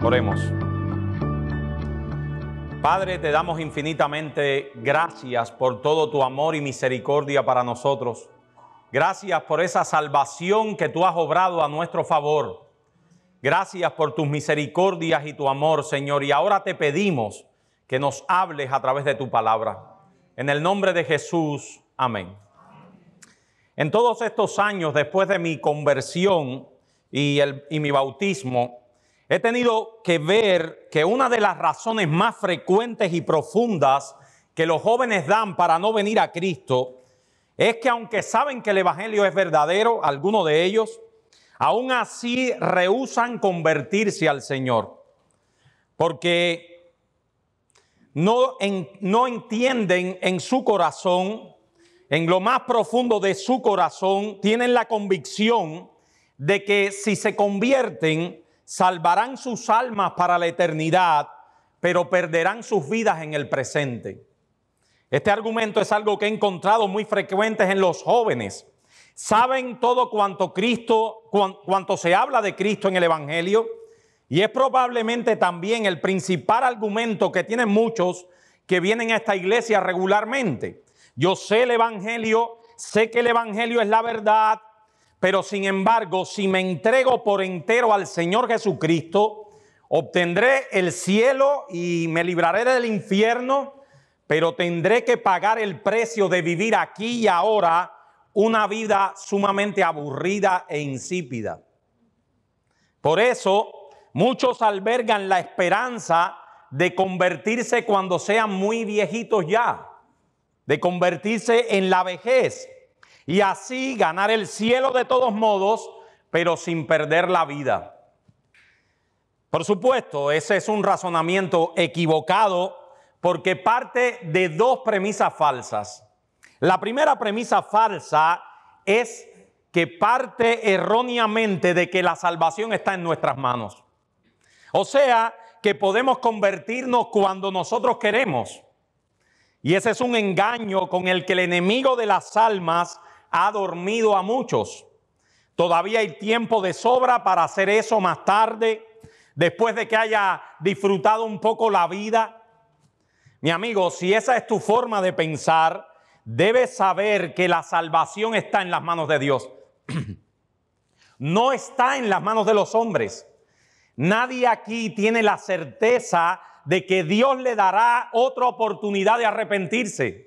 Oremos. Padre, te damos infinitamente gracias por todo tu amor y misericordia para nosotros. Gracias por esa salvación que tú has obrado a nuestro favor. Gracias por tus misericordias y tu amor, Señor. Y ahora te pedimos que nos hables a través de tu palabra. En el nombre de Jesús, amén. En todos estos años, después de mi conversión y mi bautismo, he tenido que ver que una de las razones más frecuentes y profundas que los jóvenes dan para no venir a Cristo es que aunque saben que el evangelio es verdadero, algunos de ellos, aún así rehúsan convertirse al Señor. Porque no entienden en su corazón, en lo más profundo de su corazón, tienen la convicción de que si se convierten, salvarán sus almas para la eternidad, pero perderán sus vidas en el presente. Este argumento es algo que he encontrado muy frecuente en los jóvenes. Saben todo cuanto se habla de Cristo en el Evangelio, y es probablemente también el principal argumento que tienen muchos que vienen a esta iglesia regularmente. Yo sé el Evangelio, sé que el Evangelio es la verdad, pero sin embargo, si me entrego por entero al Señor Jesucristo, obtendré el cielo y me libraré del infierno, pero tendré que pagar el precio de vivir aquí y ahora una vida sumamente aburrida e insípida. Por eso, muchos albergan la esperanza de convertirse cuando sean muy viejitos ya, de convertirse en la vejez y así ganar el cielo de todos modos, pero sin perder la vida. Por supuesto, ese es un razonamiento equivocado porque parte de dos premisas falsas. La primera premisa falsa es que parte erróneamente de que la salvación está en nuestras manos. O sea, que podemos convertirnos cuando nosotros queremos. Y ese es un engaño con el que el enemigo de las almas ha dormido a muchos. Todavía hay tiempo de sobra para hacer eso más tarde, después de que haya disfrutado un poco la vida. Mi amigo, si esa es tu forma de pensar, debes saber que la salvación está en las manos de Dios. No está en las manos de los hombres. Nadie aquí tiene la certeza de que Dios le dará otra oportunidad de arrepentirse.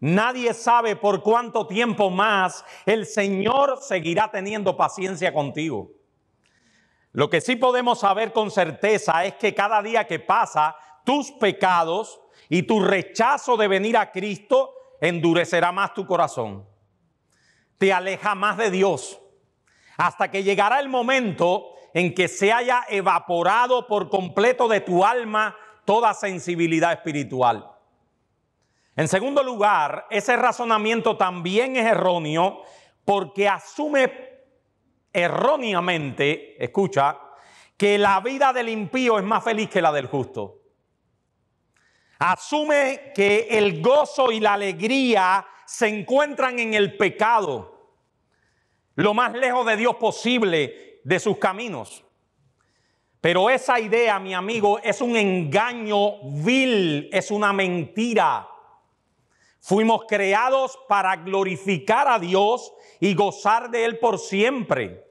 Nadie sabe por cuánto tiempo más el Señor seguirá teniendo paciencia contigo. Lo que sí podemos saber con certeza es que cada día que pasa, tus pecados y tu rechazo de venir a Cristo endurecerá más tu corazón. Te aleja más de Dios, hasta que llegará el momento en que se haya evaporado por completo de tu alma toda sensibilidad espiritual. En segundo lugar, ese razonamiento también es erróneo porque asume erróneamente, escucha, que la vida del impío es más feliz que la del justo. Asume que el gozo y la alegría se encuentran en el pecado, lo más lejos de Dios posible, de sus caminos. Pero esa idea, mi amigo, es un engaño vil, es una mentira. Fuimos creados para glorificar a Dios y gozar de Él por siempre.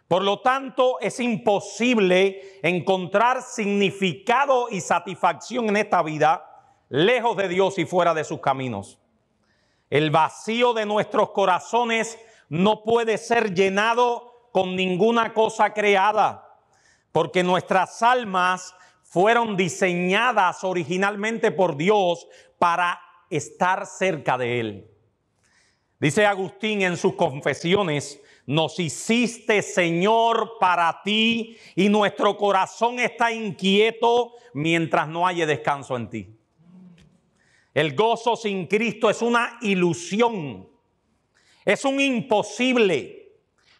Por lo tanto, es imposible encontrar significado y satisfacción en esta vida lejos de Dios y fuera de sus caminos. El vacío de nuestros corazones no puede ser llenado con ninguna cosa creada, porque nuestras almas fueron diseñadas originalmente por Dios para estar cerca de Él. Dice Agustín en sus confesiones: nos hiciste, Señor, para ti, y nuestro corazón está inquieto mientras no haya descanso en ti. El gozo sin Cristo es una ilusión, es un imposible.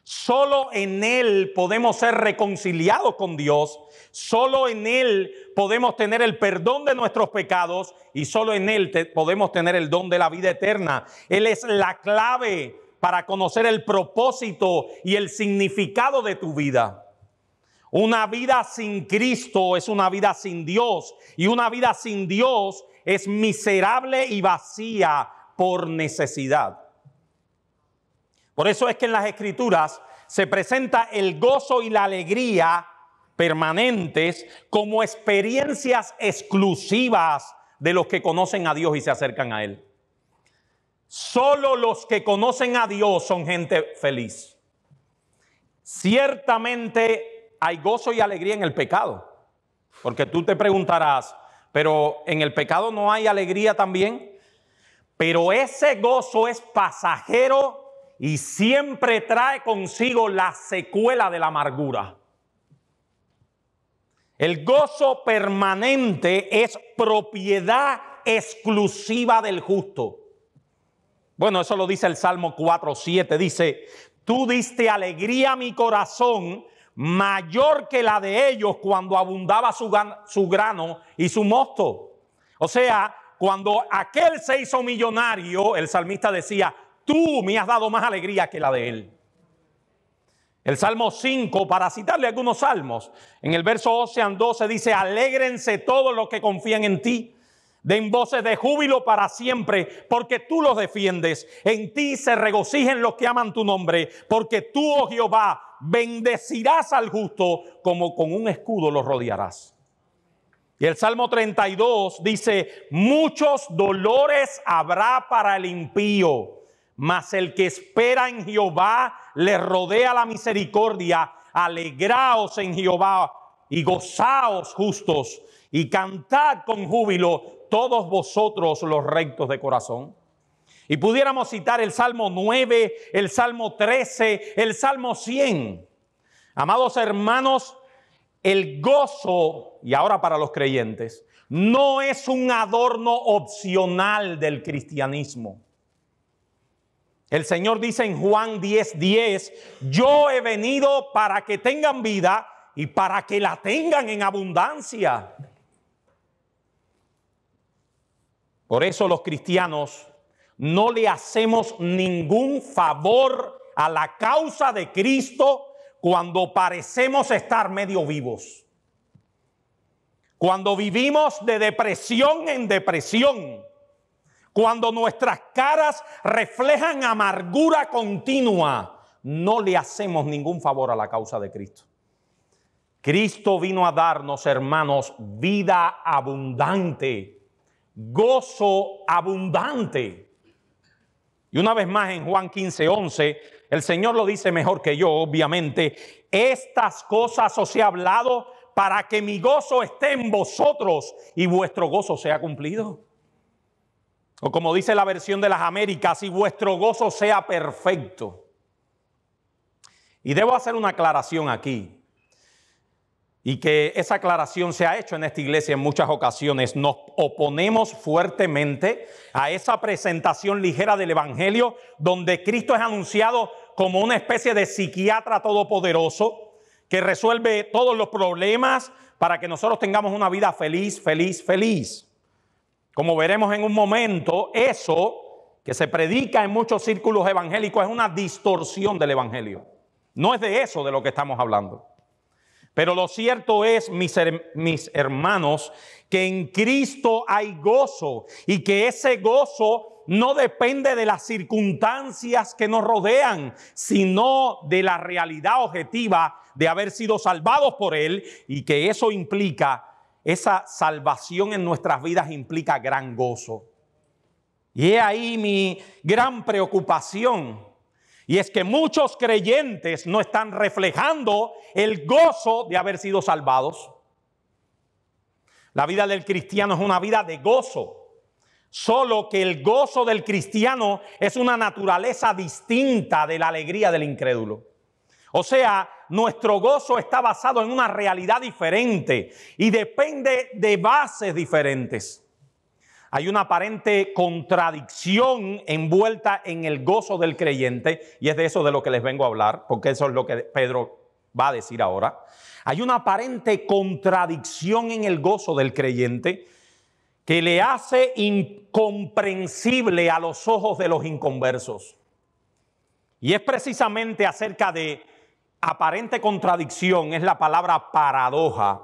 Solo en Él podemos ser reconciliados con Dios, solo en Él podemos tener el perdón de nuestros pecados y solo en Él podemos tener el don de la vida eterna. Él es la clave para conocer el propósito y el significado de tu vida. Una vida sin Cristo es una vida sin Dios, y una vida sin Dios es miserable y vacía por necesidad. Por eso es que en las Escrituras se presenta el gozo y la alegría permanentes como experiencias exclusivas de los que conocen a Dios y se acercan a Él. Solo los que conocen a Dios son gente feliz. Ciertamente hay gozo y alegría en el pecado, porque tú te preguntarás, pero ¿en el pecado no hay alegría también? Pero ese gozo es pasajero y siempre trae consigo la secuela de la amargura. El gozo permanente es propiedad exclusiva del justo. Bueno, eso lo dice el Salmo 4:7. Dice, tú diste alegría a mi corazón mayor que la de ellos cuando abundaba su grano y su mosto. O sea, cuando aquel se hizo millonario, el salmista decía, tú me has dado más alegría que la de él. El Salmo 5, para citarle algunos salmos, en el verso 11 al 12 dice, alégrense todos los que confían en ti, den voces de júbilo para siempre, porque tú los defiendes. En ti se regocijen los que aman tu nombre, porque tú, oh Jehová, bendecirás al justo, como con un escudo lo rodearás. Y el Salmo 32 dice, muchos dolores habrá para el impío, mas el que espera en Jehová le rodea la misericordia. Alegraos en Jehová y gozaos justos y cantad con júbilo todos vosotros los rectos de corazón. Y pudiéramos citar el Salmo 9, el Salmo 13, el Salmo 100. Amados hermanos, el gozo, y ahora para los creyentes, no es un adorno opcional del cristianismo. El Señor dice en Juan 10:10, yo he venido para que tengan vida y para que la tengan en abundancia. Por eso los cristianos no le hacemos ningún favor a la causa de Cristo cuando parecemos estar medio vivos. Cuando vivimos de depresión en depresión. Cuando nuestras caras reflejan amargura continua, no le hacemos ningún favor a la causa de Cristo. Cristo vino a darnos, hermanos, vida abundante, gozo abundante. Y una vez más en Juan 15:11, el Señor lo dice mejor que yo, obviamente. Estas cosas os he hablado para que mi gozo esté en vosotros y vuestro gozo sea cumplido. O como dice la versión de las Américas, y vuestro gozo sea perfecto. Y debo hacer una aclaración aquí. Y que esa aclaración se ha hecho en esta iglesia en muchas ocasiones. Nos oponemos fuertemente a esa presentación ligera del Evangelio, donde Cristo es anunciado como una especie de psiquiatra todopoderoso que resuelve todos los problemas para que nosotros tengamos una vida feliz, feliz, feliz. Como veremos en un momento, eso que se predica en muchos círculos evangélicos es una distorsión del Evangelio. No es de eso de lo que estamos hablando. Pero lo cierto es, mis hermanos, que en Cristo hay gozo y que ese gozo no depende de las circunstancias que nos rodean, sino de la realidad objetiva de haber sido salvados por Él, y que eso implica, esa salvación en nuestras vidas implica gran gozo. Y he ahí mi gran preocupación. Y es que muchos creyentes no están reflejando el gozo de haber sido salvados. La vida del cristiano es una vida de gozo. Solo que el gozo del cristiano es una naturaleza distinta de la alegría del incrédulo. O sea, nuestro gozo está basado en una realidad diferente y depende de bases diferentes. Hay una aparente contradicción envuelta en el gozo del creyente, y es de eso de lo que les vengo a hablar, porque eso es lo que Pedro va a decir ahora. Hay una aparente contradicción en el gozo del creyente que le hace incomprensible a los ojos de los inconversos. Y es precisamente acerca de aparente contradicción es la palabra paradoja.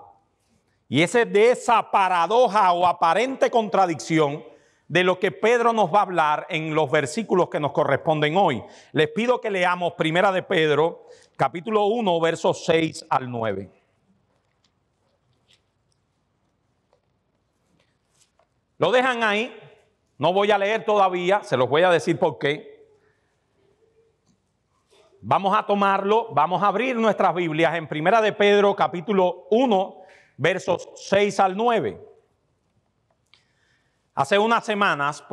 Y es de esa paradoja o aparente contradicción de lo que Pedro nos va a hablar en los versículos que nos corresponden hoy. Les pido que leamos Primera de Pedro, capítulo 1, versos 6 al 9. Lo dejan ahí, no voy a leer todavía, se los voy a decir por qué. Vamos a tomarlo, vamos a abrir nuestras Biblias en Primera de Pedro, capítulo 1, versos 6 al 9. Hace unas semanas,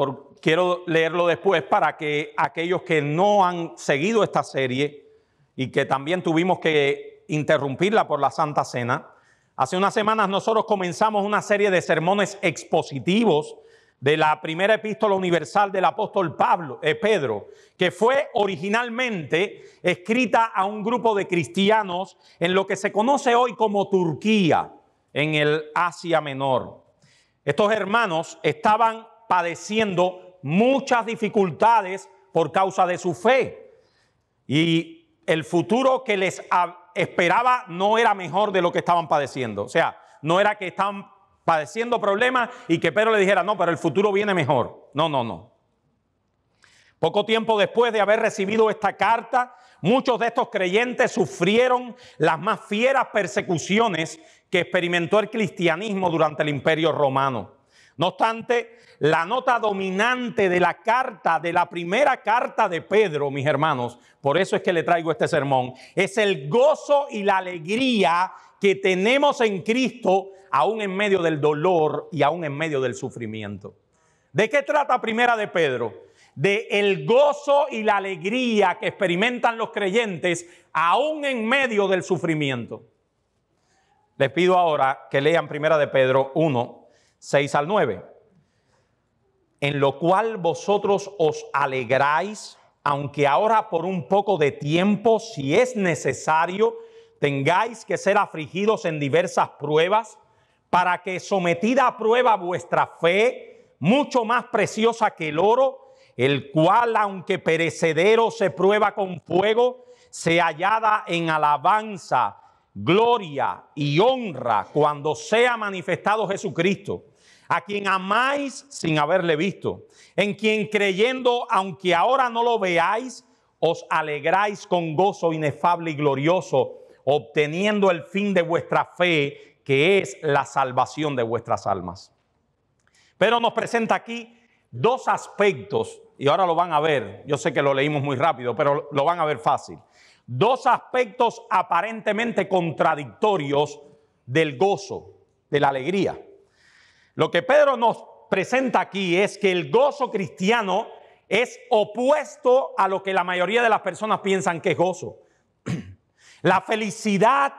quiero leerlo después para que aquellos que no han seguido esta serie y que también tuvimos que interrumpirla por la Santa Cena, hace unas semanas nosotros comenzamos una serie de sermones expositivos de la primera epístola universal del apóstol Pedro, que fue originalmente escrita a un grupo de cristianos en lo que se conoce hoy como Turquía, en el Asia Menor. Estos hermanos estaban padeciendo muchas dificultades por causa de su fe y el futuro que les esperaba no era mejor de lo que estaban padeciendo. O sea, no era que estaban padeciendo problemas y que Pedro le dijera, no, pero el futuro viene mejor. No. Poco tiempo después de haber recibido esta carta, muchos de estos creyentes sufrieron las más fieras persecuciones que experimentó el cristianismo durante el Imperio Romano. No obstante, la nota dominante de la carta, de la primera carta de Pedro, mis hermanos, por eso es que le traigo este sermón, es el gozo y la alegría que tenemos en Cristo, aún en medio del dolor y aún en medio del sufrimiento. ¿De qué trata Primera de Pedro? De el gozo y la alegría que experimentan los creyentes aún en medio del sufrimiento. Les pido ahora que lean Primera de Pedro 1, 6 al 9. En lo cual vosotros os alegráis, aunque ahora por un poco de tiempo, si es necesario, tengáis que ser afligidos en diversas pruebas, para que sometida a prueba vuestra fe, mucho más preciosa que el oro, el cual, aunque perecedero se prueba con fuego, se hallada en alabanza, gloria y honra cuando sea manifestado Jesucristo, a quien amáis sin haberle visto, en quien creyendo, aunque ahora no lo veáis, os alegráis con gozo inefable y glorioso, obteniendo el fin de vuestra fe, que es la salvación de vuestras almas. Pero nos presenta aquí dos aspectos, y ahora lo van a ver, yo sé que lo leímos muy rápido, pero lo van a ver fácil. Dos aspectos aparentemente contradictorios del gozo, de la alegría. Lo que Pedro nos presenta aquí es que el gozo cristiano es opuesto a lo que la mayoría de las personas piensan que es gozo. La felicidad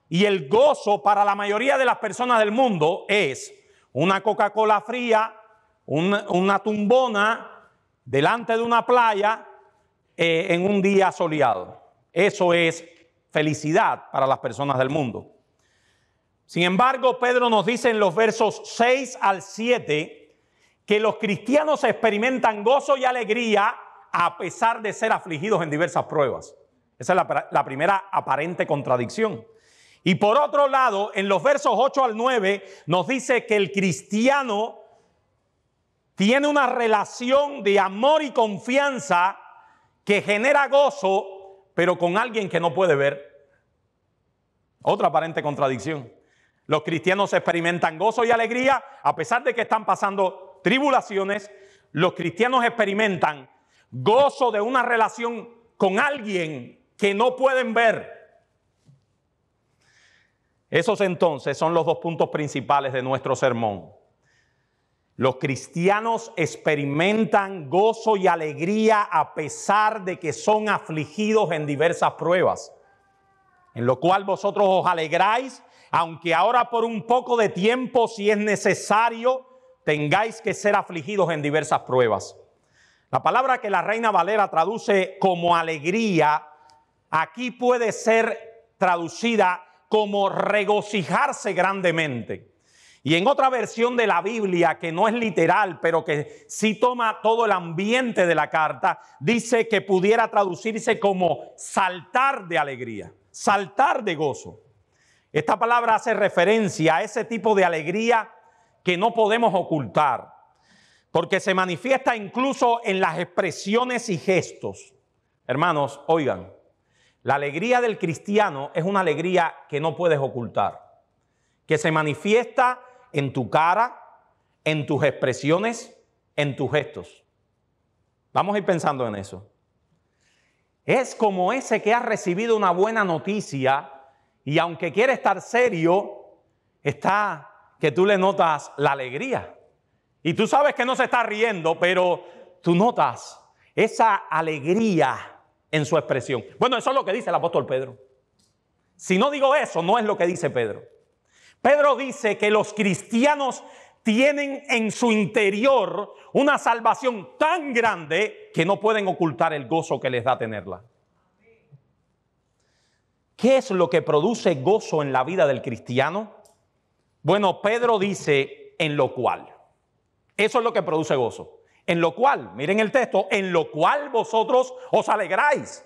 y el gozo para la mayoría de las personas del mundo es una Coca-Cola fría, una tumbona delante de una playa en un día soleado. Eso es felicidad para las personas del mundo. Sin embargo, Pedro nos dice en los versos 6 al 7 que los cristianos experimentan gozo y alegría a pesar de ser afligidos en diversas pruebas. Esa es la primera aparente contradicción. Y por otro lado, en los versos 8 al 9 nos dice que el cristiano tiene una relación de amor y confianza que genera gozo, pero con alguien que no puede ver. Otra aparente contradicción. Los cristianos experimentan gozo y alegría a pesar de que están pasando tribulaciones. Los cristianos experimentan gozo de una relación con alguien que no pueden ver. Esos entonces son los dos puntos principales de nuestro sermón. Los cristianos experimentan gozo y alegría a pesar de que son afligidos en diversas pruebas, en lo cual vosotros os alegráis, aunque ahora por un poco de tiempo, si es necesario, tengáis que ser afligidos en diversas pruebas. La palabra que la Reina Valera traduce como alegría, aquí puede ser traducida como regocijarse grandemente. Y en otra versión de la Biblia, que no es literal, pero que sí toma todo el ambiente de la carta, dice que pudiera traducirse como saltar de alegría. saltar de gozo. Esta palabra hace referencia a ese tipo de alegría que no podemos ocultar, porque se manifiesta incluso en las expresiones y gestos. Hermanos, oigan, la alegría del cristiano es una alegría que no puedes ocultar, que se manifiesta en tu cara, en tus expresiones, en tus gestos. Vamos a ir pensando en eso. Es como ese que ha recibido una buena noticia y aunque quiere estar serio, está que tú le notas la alegría. Y tú sabes que no se está riendo, pero tú notas esa alegría en su expresión. Bueno, eso es lo que dice el apóstol Pedro. Si no digo eso, no es lo que dice Pedro. Pedro dice que los cristianos tienen en su interior una salvación tan grande que no pueden ocultar el gozo que les da tenerla. ¿Qué es lo que produce gozo en la vida del cristiano? Bueno, Pedro dice en lo cual. Eso es lo que produce gozo. En lo cual, miren el texto, en lo cual vosotros os alegráis.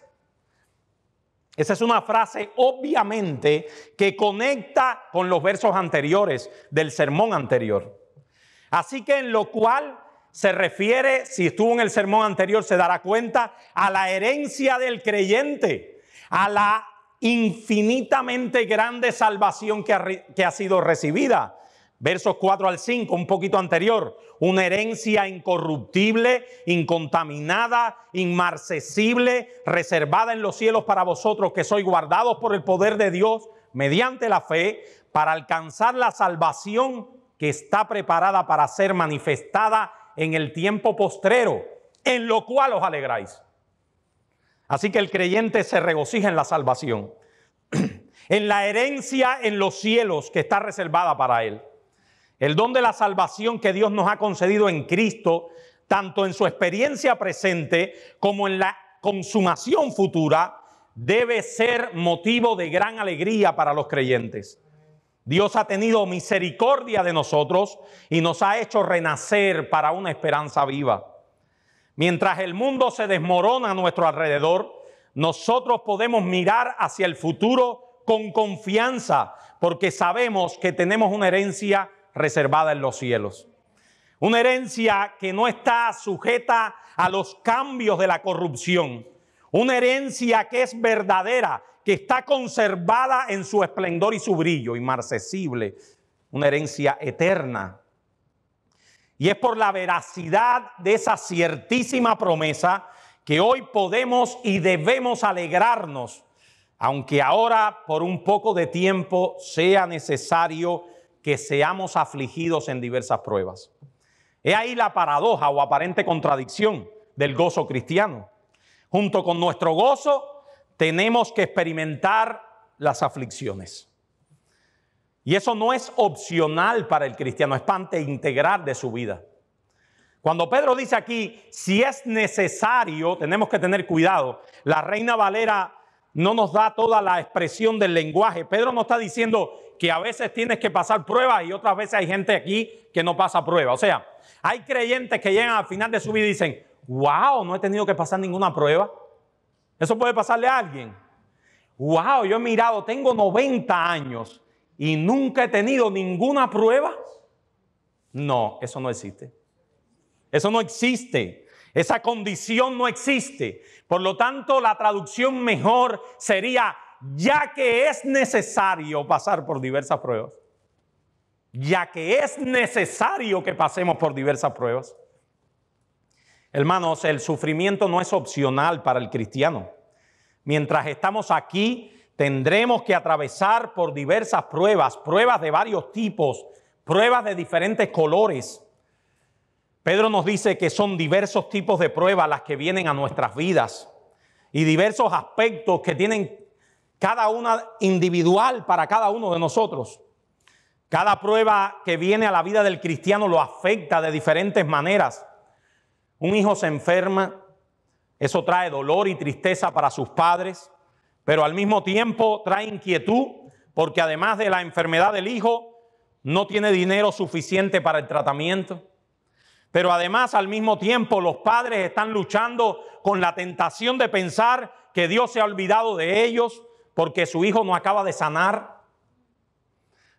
Esa es una frase obviamente que conecta con los versos anteriores del sermón anterior. Así que en lo cual se refiere, si estuvo en el sermón anterior se dará cuenta, a la herencia del creyente, a la infinitamente grande salvación que ha sido recibida. Versos 4 al 5, un poquito anterior, una herencia incorruptible, incontaminada, inmarcesible, reservada en los cielos para vosotros que sois guardados por el poder de Dios mediante la fe para alcanzar la salvación que está preparada para ser manifestada en el tiempo postrero, en lo cual os alegráis. Así que el creyente se regocija en la salvación, en la herencia en los cielos que está reservada para él. El don de la salvación que Dios nos ha concedido en Cristo, tanto en su experiencia presente como en la consumación futura, debe ser motivo de gran alegría para los creyentes. Dios ha tenido misericordia de nosotros y nos ha hecho renacer para una esperanza viva. Mientras el mundo se desmorona a nuestro alrededor, nosotros podemos mirar hacia el futuro con confianza, porque sabemos que tenemos una herencia reservada en los cielos. Una herencia que no está sujeta a los cambios de la corrupción. Una herencia que es verdadera, que está conservada en su esplendor y su brillo, inmarcesible. Una herencia eterna. Y es por la veracidad de esa ciertísima promesa que hoy podemos y debemos alegrarnos, aunque ahora por un poco de tiempo sea necesario que seamos afligidos en diversas pruebas. He ahí la paradoja o aparente contradicción del gozo cristiano. Junto con nuestro gozo tenemos que experimentar las aflicciones. Y eso no es opcional para el cristiano, es parte integral de su vida. Cuando Pedro dice aquí, si es necesario, tenemos que tener cuidado. La Reina Valera no nos da toda la expresión del lenguaje. Pedro no está diciendo que a veces tienes que pasar pruebas y otras veces hay gente aquí que no pasa pruebas. O sea, hay creyentes que llegan al final de su vida y dicen, wow, no he tenido que pasar ninguna prueba. Eso puede pasarle a alguien. Wow, yo he mirado, tengo 90 años y nunca he tenido ninguna prueba. No, eso no existe. Eso no existe. Esa condición no existe. Por lo tanto, la traducción mejor sería, ya que es necesario pasar por diversas pruebas. Ya que es necesario que pasemos por diversas pruebas. Hermanos, el sufrimiento no es opcional para el cristiano. Mientras estamos aquí, tendremos que atravesar por diversas pruebas, pruebas de varios tipos, pruebas de diferentes colores. Pedro nos dice que son diversos tipos de pruebas las que vienen a nuestras vidas y diversos aspectos que tienen cada una individual para cada uno de nosotros. Cada prueba que viene a la vida del cristiano lo afecta de diferentes maneras. Un hijo se enferma, eso trae dolor y tristeza para sus padres, pero al mismo tiempo trae inquietud porque además de la enfermedad del hijo, no tiene dinero suficiente para el tratamiento. Pero además, al mismo tiempo, los padres están luchando con la tentación de pensar que Dios se ha olvidado de ellos porque su hijo no acaba de sanar.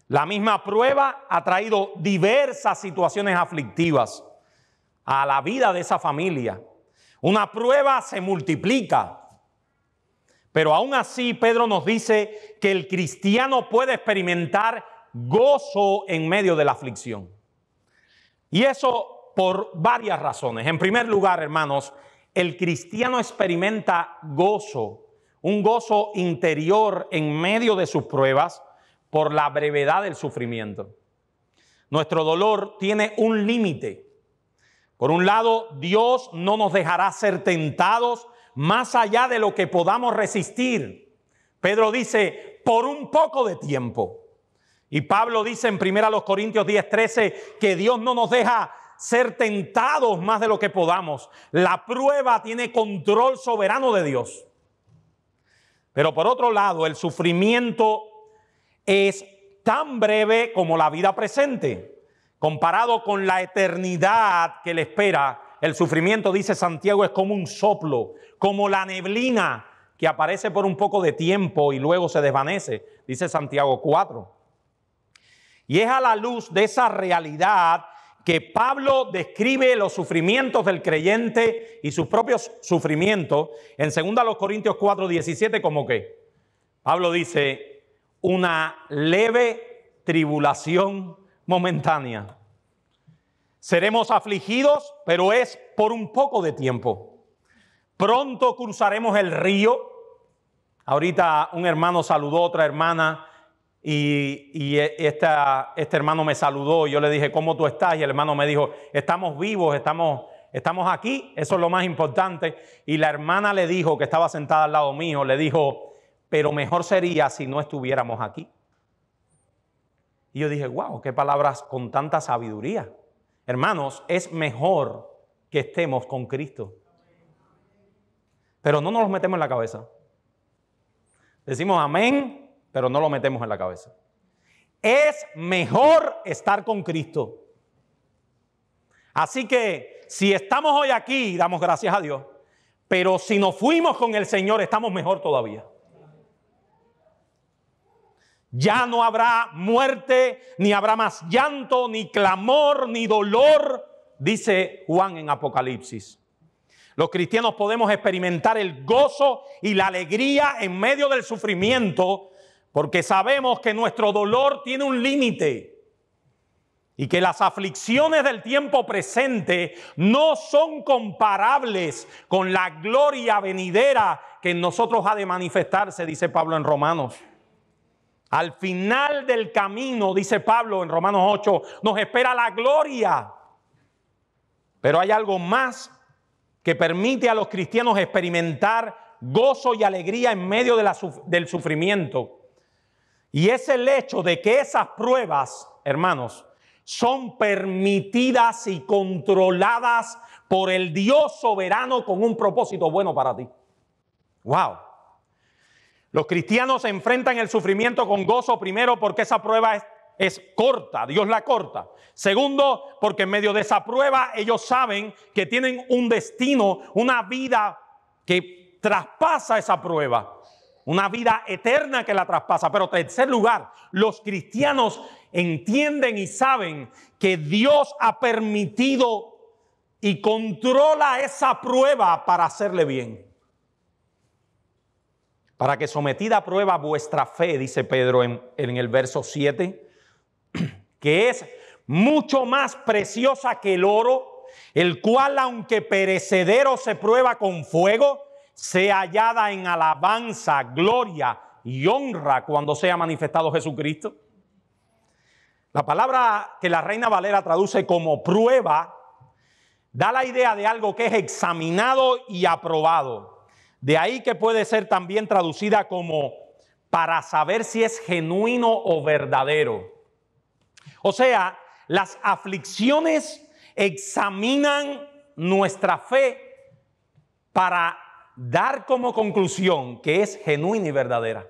La misma prueba ha traído diversas situaciones aflictivas a la vida de esa familia. Una prueba se multiplica, pero aún así Pedro nos dice que el cristiano puede experimentar gozo en medio de la aflicción. Y eso por varias razones. En primer lugar, hermanos, el cristiano experimenta gozo, un gozo interior en medio de sus pruebas por la brevedad del sufrimiento. Nuestro dolor tiene un límite. Por un lado, Dios no nos dejará ser tentados más allá de lo que podamos resistir. Pedro dice, por un poco de tiempo. Y Pablo dice en 1 Corintios 10:13 que Dios no nos deja ser tentados más de lo que podamos. La prueba tiene control soberano de Dios. Pero por otro lado, el sufrimiento es tan breve como la vida presente. Comparado con la eternidad que le espera, el sufrimiento, dice Santiago, es como un soplo, como la neblina que aparece por un poco de tiempo y luego se desvanece, dice Santiago 4. Y es a la luz de esa realidad que Pablo describe los sufrimientos del creyente y sus propios sufrimientos en 2 Corintios 4:17 como que Pablo dice, una leve tribulación momentánea. Seremos afligidos, pero es por un poco de tiempo. Pronto cruzaremos el río. Ahorita un hermano saludó a otra hermana y este hermano me saludó y yo le dije, ¿cómo tú estás? Y el hermano me dijo, estamos vivos, estamos aquí, eso es lo más importante. Y la hermana le dijo, que estaba sentada al lado mío, le dijo, pero mejor sería si no estuviéramos aquí. Y yo dije, wow, qué palabras con tanta sabiduría. Hermanos, es mejor que estemos con Cristo. Pero no nos los metemos en la cabeza. Decimos amén, pero no lo metemos en la cabeza. Es mejor estar con Cristo. Así que si estamos hoy aquí, damos gracias a Dios. Pero si nos fuimos con el Señor, estamos mejor todavía. Ya no habrá muerte, ni habrá más llanto, ni clamor, ni dolor, dice Juan en Apocalipsis. Los cristianos podemos experimentar el gozo y la alegría en medio del sufrimiento porque sabemos que nuestro dolor tiene un límite y que las aflicciones del tiempo presente no son comparables con la gloria venidera que en nosotros ha de manifestarse, dice Pablo en Romanos. Al final del camino, dice Pablo en Romanos 8, nos espera la gloria. Pero hay algo más que permite a los cristianos experimentar gozo y alegría en medio del sufrimiento. Y es el hecho de que esas pruebas, hermanos, son permitidas y controladas por el Dios soberano con un propósito bueno para ti. ¡Wow! Los cristianos enfrentan el sufrimiento con gozo, primero porque esa prueba es corta, Dios la corta. Segundo, porque en medio de esa prueba ellos saben que tienen un destino, una vida que traspasa esa prueba, una vida eterna que la traspasa. Pero en tercer lugar, los cristianos entienden y saben que Dios ha permitido y controla esa prueba para hacerle bien. Para que sometida a prueba vuestra fe, dice Pedro en el verso 7, que es mucho más preciosa que el oro, el cual aunque perecedero se prueba con fuego, sea hallada en alabanza, gloria y honra cuando sea manifestado Jesucristo. La palabra que la Reina Valera traduce como prueba da la idea de algo que es examinado y aprobado. De ahí que puede ser también traducida como para saber si es genuino o verdadero. O sea, las aflicciones examinan nuestra fe para dar como conclusión que es genuina y verdadera.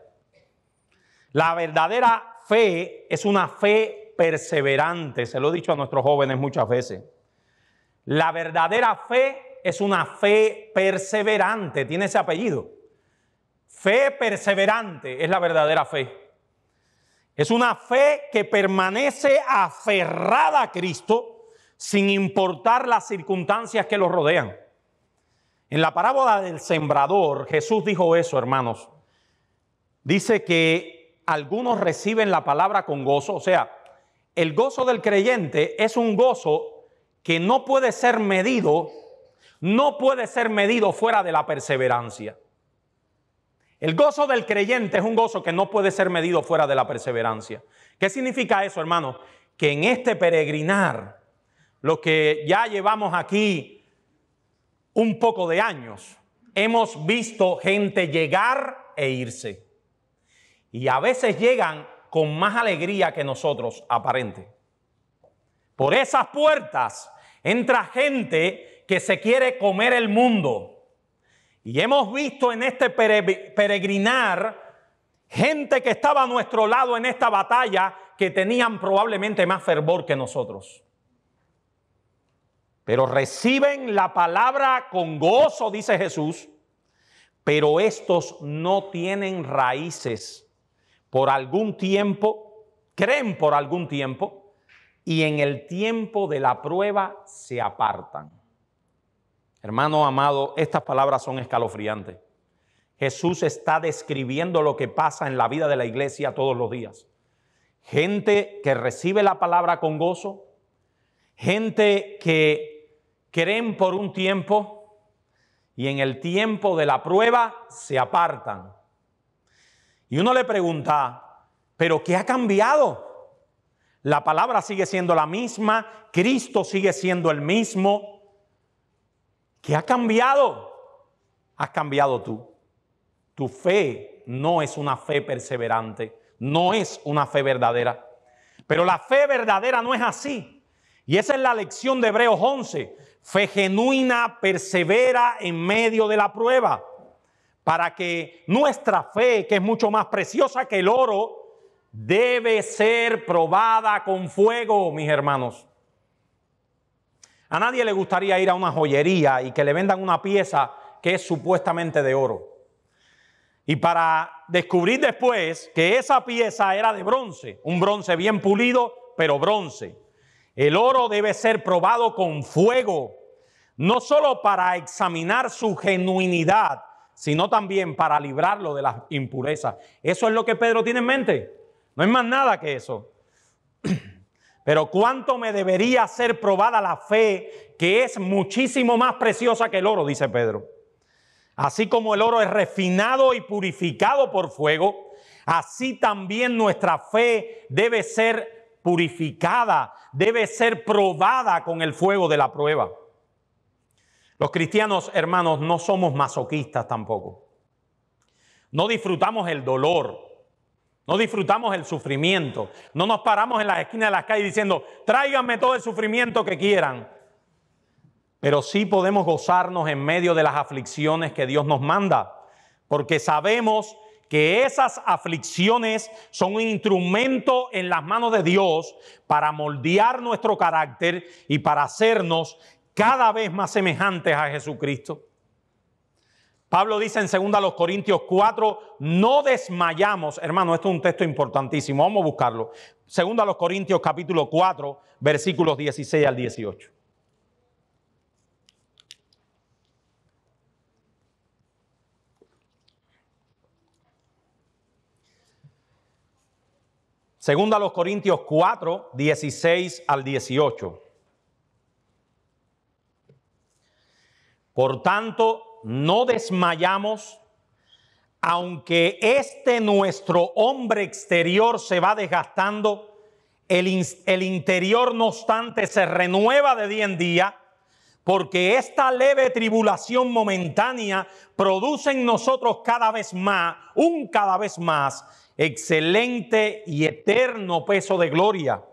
La verdadera fe es una fe perseverante, se lo he dicho a nuestros jóvenes muchas veces. La verdadera fe es una fe perseverante, tiene ese apellido. Fe perseverante es la verdadera fe. Es una fe que permanece aferrada a Cristo sin importar las circunstancias que lo rodean. En la parábola del sembrador, Jesús dijo eso, hermanos. Dice que algunos reciben la palabra con gozo. O sea, el gozo del creyente es un gozo que no puede ser medido fuera de la perseverancia. El gozo del creyente es un gozo que no puede ser medido fuera de la perseverancia. ¿Qué significa eso, hermano? Que en este peregrinar, lo que ya llevamos aquí un poco de años, hemos visto gente llegar e irse. Y a veces llegan con más alegría que nosotros, aparente. Por esas puertas entra gente que se quiere comer el mundo. Y hemos visto en este peregrinar gente que estaba a nuestro lado en esta batalla que tenían probablemente más fervor que nosotros. Pero reciben la palabra con gozo, dice Jesús, pero estos no tienen raíces por algún tiempo, creen por algún tiempo, y en el tiempo de la prueba se apartan. Hermano amado, estas palabras son escalofriantes. Jesús está describiendo lo que pasa en la vida de la iglesia todos los días. Gente que recibe la palabra con gozo, gente que creen por un tiempo y en el tiempo de la prueba se apartan. Y uno le pregunta, ¿pero qué ha cambiado? La palabra sigue siendo la misma, Cristo sigue siendo el mismo. ¿Qué ha cambiado? Has cambiado tú. Tu fe no es una fe perseverante, no es una fe verdadera. Pero la fe verdadera no es así. Y esa es la lección de Hebreos 11. Fe genuina persevera en medio de la prueba, para que nuestra fe, que es mucho más preciosa que el oro, debe ser probada con fuego, mis hermanos. A nadie le gustaría ir a una joyería y que le vendan una pieza que es supuestamente de oro. Y para descubrir después que esa pieza era de bronce, un bronce bien pulido, pero bronce. El oro debe ser probado con fuego, no solo para examinar su genuinidad, sino también para librarlo de las impurezas. Eso es lo que Pedro tiene en mente. No es más nada que eso. Pero ¿cuánto me debería ser probada la fe, que es muchísimo más preciosa que el oro? Dice Pedro. Así como el oro es refinado y purificado por fuego, así también nuestra fe debe ser purificada, debe ser probada con el fuego de la prueba. Los cristianos, hermanos, no somos masoquistas tampoco. No disfrutamos el dolor. No disfrutamos el sufrimiento. No nos paramos en las esquinas de las calles diciendo, tráiganme todo el sufrimiento que quieran. Pero sí podemos gozarnos en medio de las aflicciones que Dios nos manda. Porque sabemos que esas aflicciones son un instrumento en las manos de Dios para moldear nuestro carácter y para hacernos cada vez más semejantes a Jesucristo. Pablo dice en 2 Corintios 4, no desmayamos. Hermano, esto es un texto importantísimo. Vamos a buscarlo. 2 Corintios capítulo 4, versículos 16 al 18. Segunda a los Corintios 4, 16 al 18. Por tanto, no desmayamos, aunque nuestro hombre exterior se va desgastando, el interior no obstante se renueva de día en día, porque esta leve tribulación momentánea produce en nosotros cada vez más, excelente y eterno peso de gloria.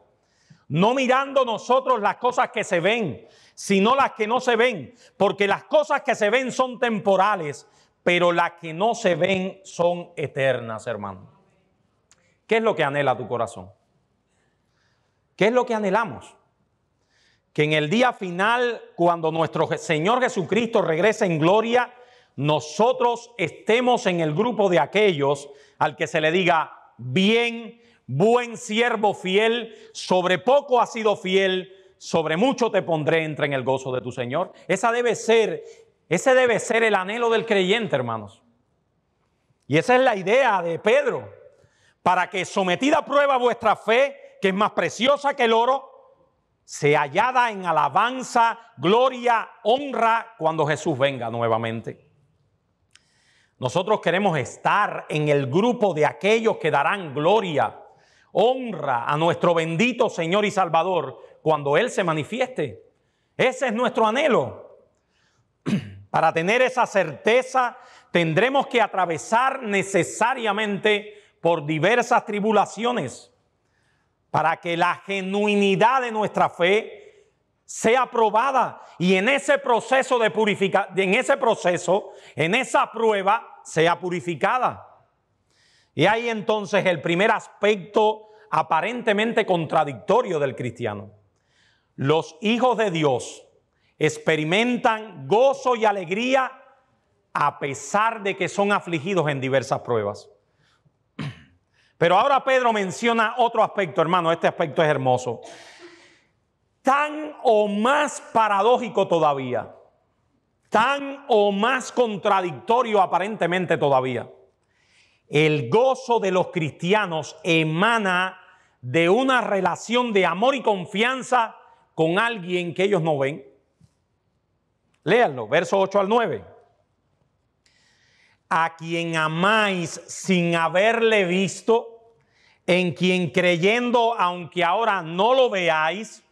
No mirando nosotros las cosas que se ven, sino las que no se ven, porque las cosas que se ven son temporales, pero las que no se ven son eternas, hermano. ¿Qué es lo que anhela tu corazón? ¿Qué es lo que anhelamos? Que en el día final, cuando nuestro Señor Jesucristo regrese en gloria, nosotros estemos en el grupo de aquellos al que se le diga: bien, buen siervo fiel, sobre poco has sido fiel, sobre mucho te pondré, entra en el gozo de tu Señor. Ese debe ser el anhelo del creyente, hermanos. Y esa es la idea de Pedro, para que sometida a prueba vuestra fe, que es más preciosa que el oro, sea hallada en alabanza, gloria, honra cuando Jesús venga nuevamente. Nosotros queremos estar en el grupo de aquellos que darán gloria, honra a nuestro bendito Señor y Salvador cuando Él se manifieste. Ese es nuestro anhelo. Para tener esa certeza, tendremos que atravesar necesariamente por diversas tribulaciones para que la genuinidad de nuestra fe sea probada y en ese proceso de en esa prueba sea purificada. Y ahí entonces el primer aspecto aparentemente contradictorio del cristiano. Los hijos de Dios experimentan gozo y alegría a pesar de que son afligidos en diversas pruebas. Pero ahora Pedro menciona otro aspecto, hermano. Este aspecto es hermoso. Tan o más paradójico todavía, tan o más contradictorio aparentemente todavía. El gozo de los cristianos emana de una relación de amor y confianza con alguien que ellos no ven. Léanlo, versos 8 al 9. A quien amáis sin haberle visto, en quien creyendo, aunque ahora no lo veáis,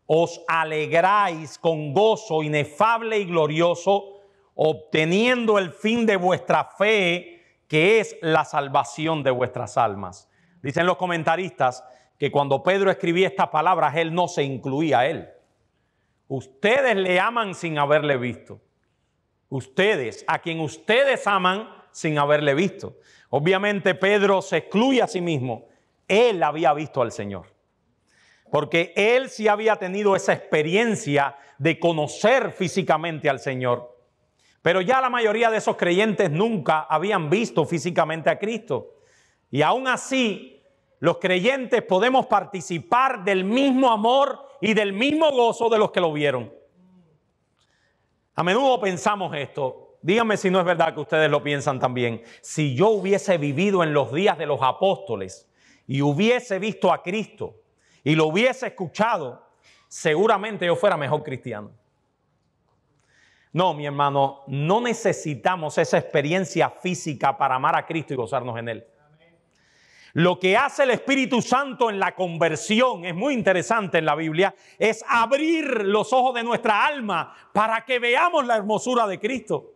os alegráis con gozo inefable y glorioso, obteniendo el fin de vuestra fe, que es la salvación de vuestras almas. Dicen los comentaristas que cuando Pedro escribía estas palabras, él no se incluía a él. Ustedes le aman sin haberle visto. Ustedes, a quien ustedes aman sin haberle visto. Obviamente Pedro se excluye a sí mismo. Él había visto al Señor. Porque él sí había tenido esa experiencia de conocer físicamente al Señor. Pero ya la mayoría de esos creyentes nunca habían visto físicamente a Cristo. Y aún así, los creyentes podemos participar del mismo amor y del mismo gozo de los que lo vieron. A menudo pensamos esto. Díganme si no es verdad que ustedes lo piensan también. Si yo hubiese vivido en los días de los apóstoles y hubiese visto a Cristo y lo hubiese escuchado, seguramente yo fuera mejor cristiano. No, mi hermano, no necesitamos esa experiencia física para amar a Cristo y gozarnos en Él. Lo que hace el Espíritu Santo en la conversión, es muy interesante en la Biblia, es abrir los ojos de nuestra alma para que veamos la hermosura de Cristo.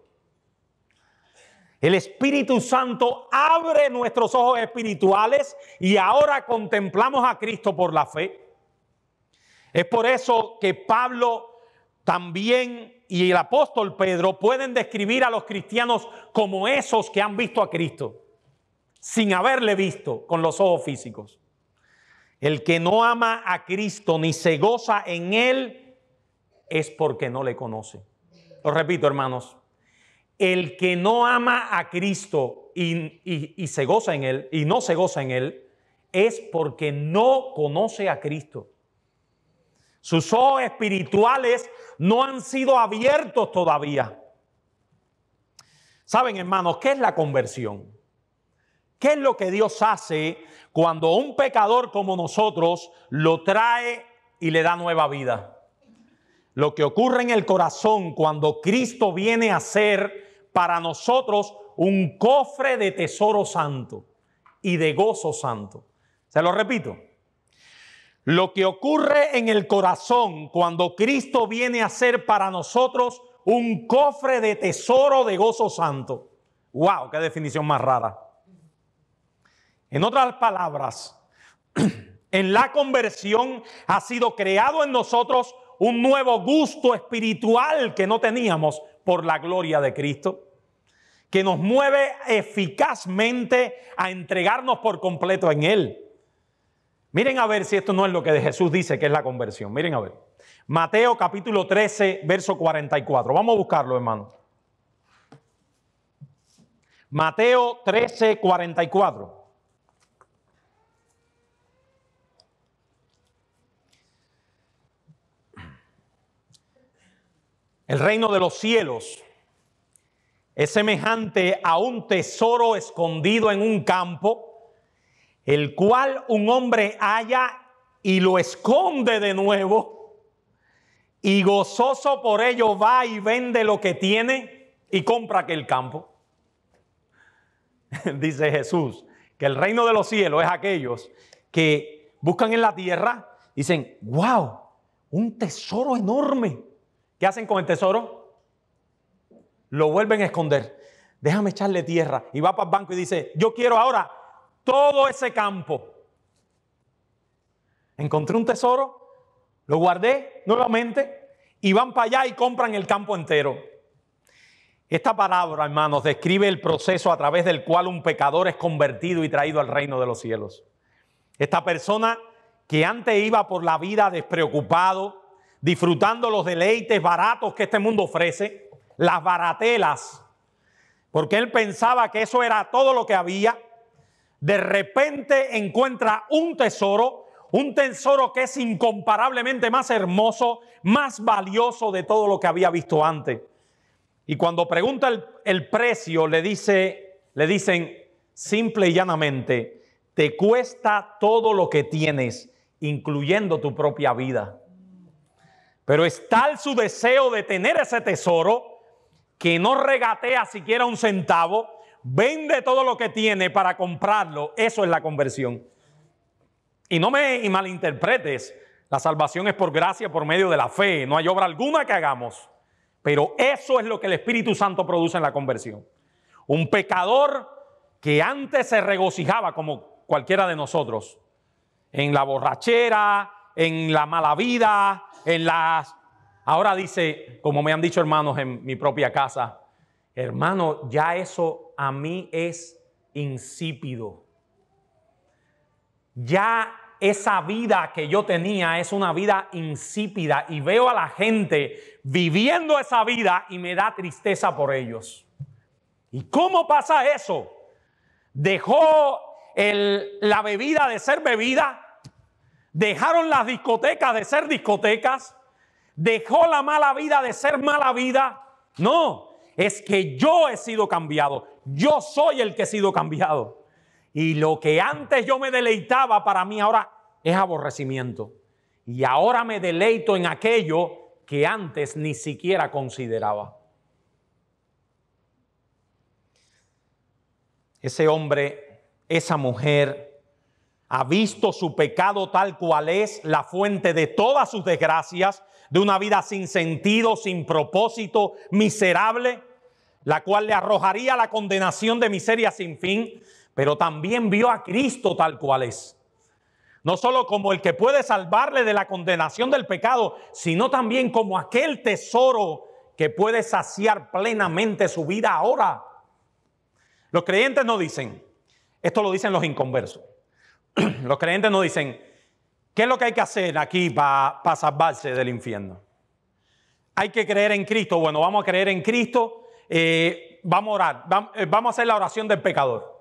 El Espíritu Santo abre nuestros ojos espirituales y ahora contemplamos a Cristo por la fe. Es por eso que Pablo también y el apóstol Pedro pueden describir a los cristianos como esos que han visto a Cristo sin haberle visto con los ojos físicos. El que no ama a Cristo ni se goza en Él es porque no le conoce. Lo repito, hermanos. El que no ama a Cristo y se goza en Él y no se goza en Él es porque no conoce a Cristo. Sus ojos espirituales no han sido abiertos todavía. ¿Saben, hermanos, qué es la conversión? ¿Qué es lo que Dios hace cuando un pecador como nosotros lo trae y le da nueva vida? Lo que ocurre en el corazón cuando Cristo viene a ser para nosotros un cofre de tesoro santo y de gozo santo. Se lo repito. Lo que ocurre en el corazón cuando Cristo viene a ser para nosotros un cofre de tesoro de gozo santo. ¡Wow! ¡Qué definición más rara! En otras palabras, en la conversión ha sido creado en nosotros un nuevo gusto espiritual que no teníamos por la gloria de Cristo, que nos mueve eficazmente a entregarnos por completo en Él. Miren a ver si esto no es lo que Jesús dice que es la conversión. Miren a ver. Mateo capítulo 13, verso 44. Vamos a buscarlo, hermano. Mateo 13:44. El reino de los cielos es semejante a un tesoro escondido en un campo, el cual un hombre halla y lo esconde de nuevo, y gozoso por ello va y vende lo que tiene y compra aquel campo. Dice Jesús que el reino de los cielos es aquellos que buscan en la tierra, dicen, wow, un tesoro enorme. ¿Qué hacen con el tesoro? Lo vuelven a esconder. Déjame echarle tierra. Y va para el banco y dice, yo quiero ahora todo ese campo. Encontré un tesoro, lo guardé nuevamente y van para allá y compran el campo entero. Esta palabra, hermanos, describe el proceso a través del cual un pecador es convertido y traído al reino de los cielos. Esta persona que antes iba por la vida despreocupado, disfrutando los deleites baratos que este mundo ofrece, las baratelas, porque él pensaba que eso era todo lo que había, de repente encuentra un tesoro que es incomparablemente más hermoso, más valioso de todo lo que había visto antes. Y cuando pregunta el precio, le dicen simple y llanamente, te cuesta todo lo que tienes, incluyendo tu propia vida. Pero es tal su deseo de tener ese tesoro que no regatea siquiera un centavo, vende todo lo que tiene para comprarlo. Eso es la conversión. Y no me malinterpretes, la salvación es por gracia, por medio de la fe. No hay obra alguna que hagamos. Pero eso es lo que el Espíritu Santo produce en la conversión. Un pecador que antes se regocijaba como cualquiera de nosotros en la borrachera, en la mala vida, ahora dice, como me han dicho hermanos en mi propia casa, hermano, ya eso a mí es insípido. Ya esa vida que yo tenía es una vida insípida y veo a la gente viviendo esa vida y me da tristeza por ellos. ¿Y cómo pasa eso? Dejó la bebida de ser bebida. Dejaron las discotecas de ser discotecas. Dejó la mala vida de ser mala vida. No, es que yo he sido cambiado. Yo soy el que he sido cambiado. Y lo que antes yo me deleitaba, para mí ahora es aborrecimiento. Y ahora me deleito en aquello que antes ni siquiera consideraba. Ese hombre, esa mujer, ha visto su pecado tal cual es, la fuente de todas sus desgracias, de una vida sin sentido, sin propósito, miserable, la cual le arrojaría la condenación de miseria sin fin, pero también vio a Cristo tal cual es. No solo como el que puede salvarle de la condenación del pecado, sino también como aquel tesoro que puede saciar plenamente su vida ahora. Los creyentes no dicen, esto lo dicen los inconversos. Los creyentes no dicen, ¿qué es lo que hay que hacer aquí para salvarse del infierno? Hay que creer en Cristo. Bueno, vamos a creer en Cristo, vamos a orar, vamos a hacer la oración del pecador.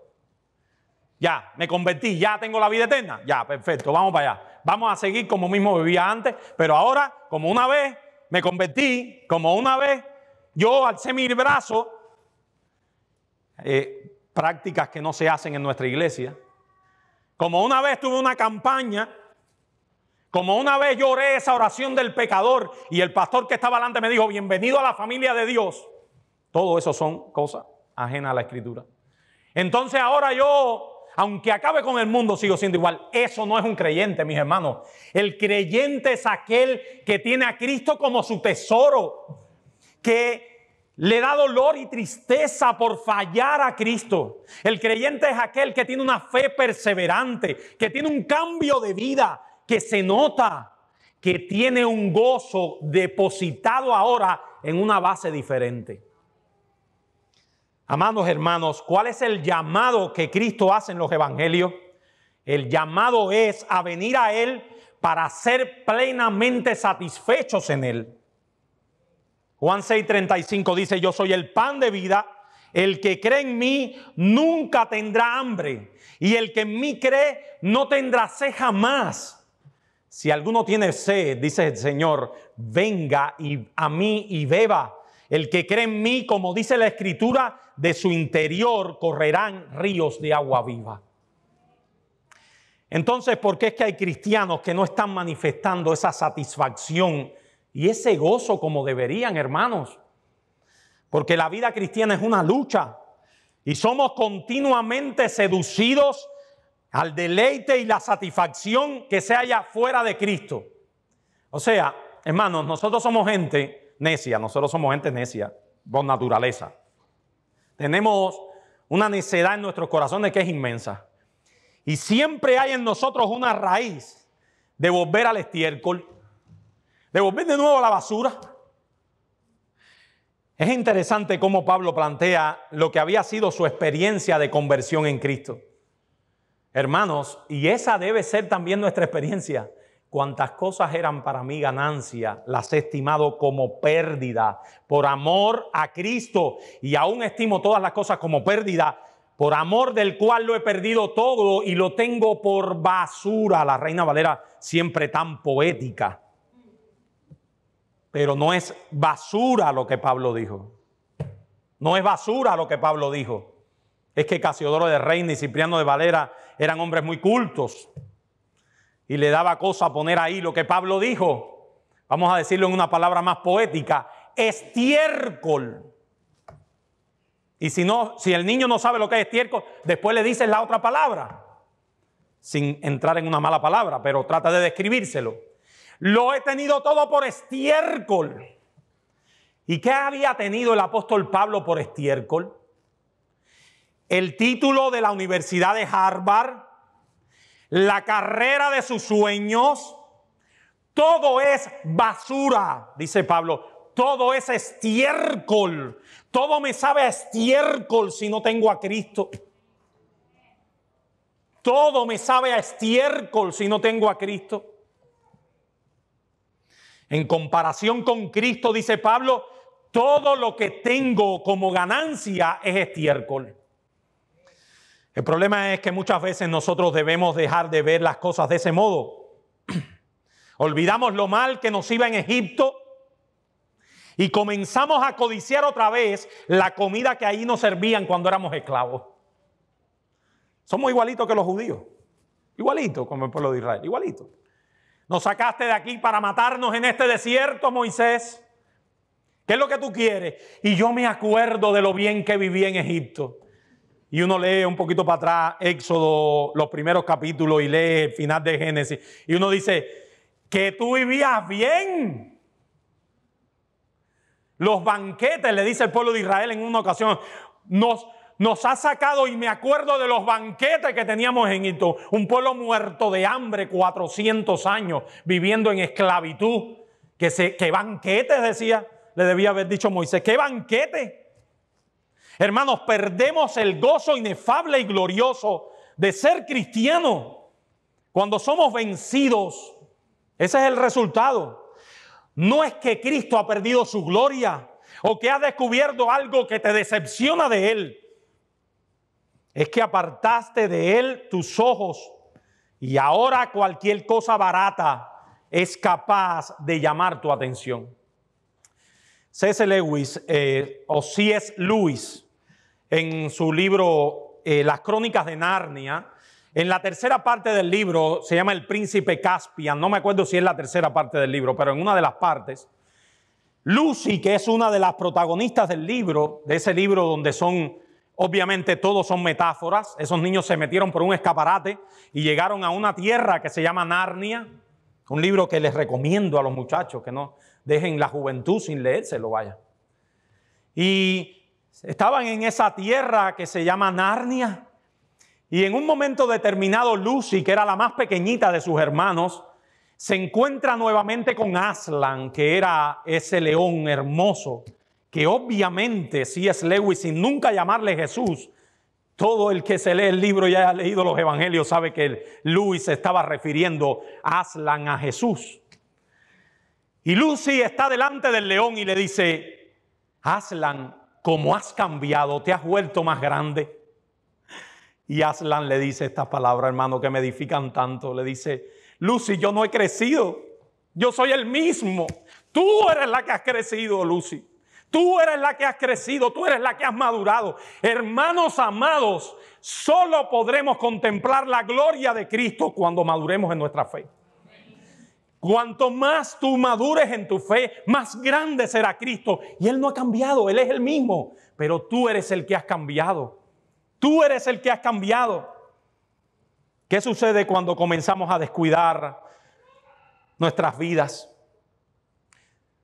Ya, me convertí, ya tengo la vida eterna. Ya, perfecto, vamos para allá. Vamos a seguir como mismo vivía antes, pero ahora, como una vez me convertí, como una vez yo alcé mi brazo, prácticas que no se hacen en nuestra iglesia. Como una vez tuve una campaña, como una vez yo oré esa oración del pecador y el pastor que estaba delante me dijo, bienvenido a la familia de Dios. Todo eso son cosas ajenas a la Escritura. Entonces ahora yo, aunque acabe con el mundo, sigo siendo igual. Eso no es un creyente, mis hermanos. El creyente es aquel que tiene a Cristo como su tesoro, que le da dolor y tristeza por fallar a Cristo. El creyente es aquel que tiene una fe perseverante, que tiene un cambio de vida, que se nota, que tiene un gozo depositado ahora en una base diferente. Amados hermanos, ¿cuál es el llamado que Cristo hace en los evangelios? El llamado es a venir a Él para ser plenamente satisfechos en Él. Juan 6:35 dice, yo soy el pan de vida, el que cree en mí nunca tendrá hambre, y el que en mí cree no tendrá sed jamás. Si alguno tiene sed, dice el Señor, venga a mí y beba. El que cree en mí, como dice la Escritura, de su interior correrán ríos de agua viva. Entonces, ¿por qué es que hay cristianos que no están manifestando esa satisfacción y ese gozo como deberían, hermanos? Porque la vida cristiana es una lucha y somos continuamente seducidos al deleite y la satisfacción que se halla fuera de Cristo. O sea, hermanos, nosotros somos gente necia, por naturaleza. Tenemos una necedad en nuestros corazones que es inmensa. Y siempre hay en nosotros una raíz de volver al estiércol, de volver de nuevo a la basura. Es interesante cómo Pablo plantea lo que había sido su experiencia de conversión en Cristo. Hermanos, y esa debe ser también nuestra experiencia. Cuantas cosas eran para mí ganancia, las he estimado como pérdida por amor a Cristo, y aún estimo todas las cosas como pérdida, por amor del cual lo he perdido todo y lo tengo por basura. La Reina Valera siempre tan poética. Pero no es basura lo que Pablo dijo. No es basura lo que Pablo dijo. Es que Casiodoro de Reina y Cipriano de Valera eran hombres muy cultos. Y le daba cosa poner ahí lo que Pablo dijo. Vamos a decirlo en una palabra más poética. Estiércol. Y si el niño no sabe lo que es estiércol, después le dices la otra palabra. Sin entrar en una mala palabra, pero trata de describírselo. Lo he tenido todo por estiércol. ¿Y qué había tenido el apóstol Pablo por estiércol? El título de la Universidad de Harvard, la carrera de sus sueños, todo es basura, dice Pablo. Todo es estiércol. Todo me sabe a estiércol si no tengo a Cristo. Todo me sabe a estiércol si no tengo a Cristo. En comparación con Cristo, dice Pablo, todo lo que tengo como ganancia es estiércol. El problema es que muchas veces nosotros debemos dejar de ver las cosas de ese modo. Olvidamos lo mal que nos iba en Egipto y comenzamos a codiciar otra vez la comida que ahí nos servían cuando éramos esclavos. Somos igualitos que los judíos. Igualitos como el pueblo de Israel. Igualitos. Nos sacaste de aquí para matarnos en este desierto, Moisés. ¿Qué es lo que tú quieres? Y yo me acuerdo de lo bien que viví en Egipto. Y uno lee un poquito para atrás Éxodo, los primeros capítulos, y lee el final de Génesis. Y uno dice, que tú vivías bien. Los banquetes, le dice el pueblo de Israel en una ocasión, nos ha sacado, y me acuerdo de los banquetes que teníamos en Egipto. Un pueblo muerto de hambre, 400 años, viviendo en esclavitud. ¿Qué banquetes decía? Le debía haber dicho Moisés, ¿qué banquete? Hermanos, perdemos el gozo inefable y glorioso de ser cristiano cuando somos vencidos. Ese es el resultado. No es que Cristo ha perdido su gloria o que ha descubierto algo que te decepciona de Él. Es que apartaste de Él tus ojos y ahora cualquier cosa barata es capaz de llamar tu atención. C.S. Lewis o C.S. Lewis, en su libro Las Crónicas de Narnia, en la tercera parte del libro, se llama El Príncipe Caspian, no me acuerdo si es la tercera parte del libro, pero en una de las partes, Lucy, que es una de las protagonistas del libro, de ese libro donde obviamente todos son metáforas, esos niños se metieron por un escaparate y llegaron a una tierra que se llama Narnia, un libro que les recomiendo a los muchachos que no dejen la juventud sin leérselo, vaya. Y estaban en esa tierra que se llama Narnia. Y en un momento determinado, Lucy, que era la más pequeñita de sus hermanos, se encuentra nuevamente con Aslan, que era ese león hermoso, que obviamente C.S. Lewis, sin nunca llamarle Jesús, todo el que se lee el libro y haya leído los evangelios sabe que Lewis se estaba refiriendo a Aslan, a Jesús. Y Lucy está delante del león y le dice, Aslan, como has cambiado, te has vuelto más grande. Y Aslan le dice estas palabras, hermano, que me edifican tanto. Le dice, Lucy, yo no he crecido. Yo soy el mismo. Tú eres la que has crecido, Lucy. Tú eres la que has crecido. Tú eres la que has madurado. Hermanos amados, solo podremos contemplar la gloria de Cristo cuando maduremos en nuestra fe. Cuanto más tú madures en tu fe, más grande será Cristo. Y Él no ha cambiado, Él es el mismo. Pero tú eres el que has cambiado. Tú eres el que has cambiado. ¿Qué sucede cuando comenzamos a descuidar nuestras vidas?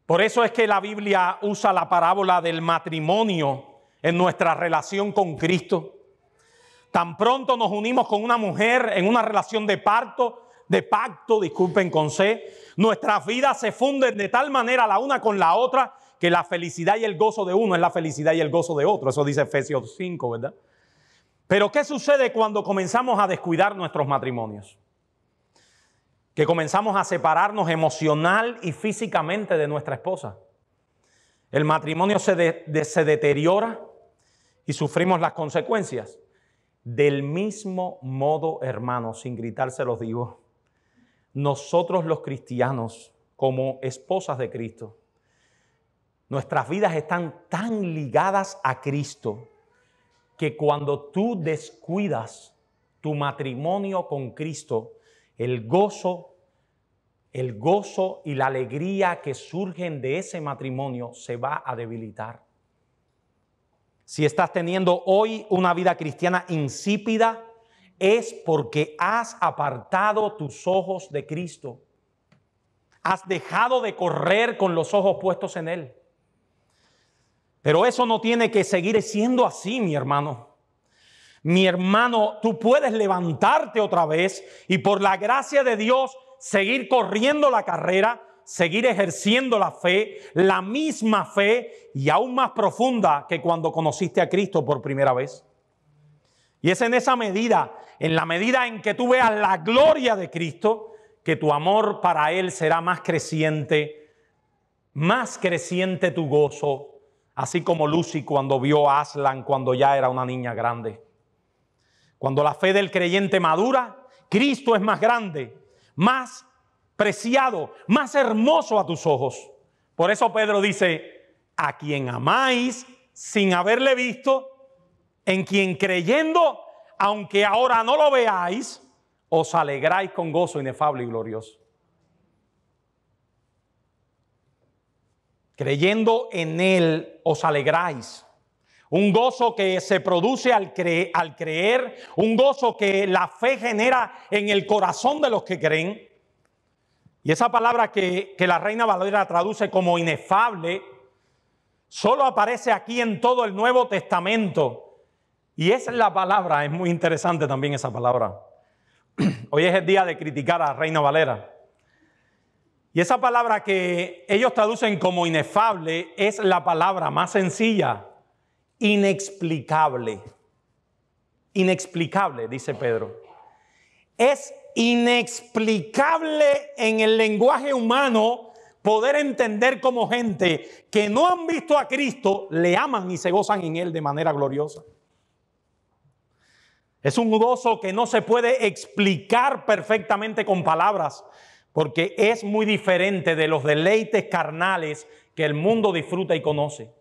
Por eso es que la Biblia usa la parábola del matrimonio en nuestra relación con Cristo. Tan pronto nos unimos con una mujer en una relación de pacto, disculpen con C, nuestras vidas se funden de tal manera la una con la otra que la felicidad y el gozo de uno es la felicidad y el gozo de otro. Eso dice Efesios 5, ¿verdad? Pero ¿qué sucede cuando comenzamos a descuidar nuestros matrimonios? Que comenzamos a separarnos emocional y físicamente de nuestra esposa. El matrimonio se deteriora y sufrimos las consecuencias. Del mismo modo, hermanos, sin gritar se los digo, nosotros los cristianos, como esposas de Cristo, nuestras vidas están tan ligadas a Cristo que cuando tú descuidas tu matrimonio con Cristo, el gozo y la alegría que surgen de ese matrimonio se va a debilitar. Si estás teniendo hoy una vida cristiana insípida, es porque has apartado tus ojos de Cristo. Has dejado de correr con los ojos puestos en Él. Pero eso no tiene que seguir siendo así, mi hermano. Mi hermano, tú puedes levantarte otra vez y por la gracia de Dios seguir corriendo la carrera, seguir ejerciendo la fe, la misma fe y aún más profunda que cuando conociste a Cristo por primera vez. Y es en esa medida, en la medida en que tú veas la gloria de Cristo, que tu amor para Él será más creciente tu gozo, así como Lucy cuando vio a Aslan cuando ya era una niña grande. Cuando la fe del creyente madura, Cristo es más grande, más preciado, más hermoso a tus ojos. Por eso Pedro dice, a quien amáis sin haberle visto, en quien creyendo, aunque ahora no lo veáis, os alegráis con gozo inefable y glorioso. Creyendo en Él os alegráis. Un gozo que se produce al creer, un gozo que la fe genera en el corazón de los que creen. Y esa palabra que la Reina Valera traduce como inefable, solo aparece aquí en todo el Nuevo Testamento. Y esa es la palabra, es muy interesante también esa palabra. Hoy es el día de criticar a Reina Valera. Y esa palabra que ellos traducen como inefable es la palabra más sencilla, inexplicable. Inexplicable, dice Pedro. Es inexplicable en el lenguaje humano poder entender cómo gente que no han visto a Cristo le aman y se gozan en Él de manera gloriosa. Es un gozo que no se puede explicar perfectamente con palabras, porque es muy diferente de los deleites carnales que el mundo disfruta y conoce.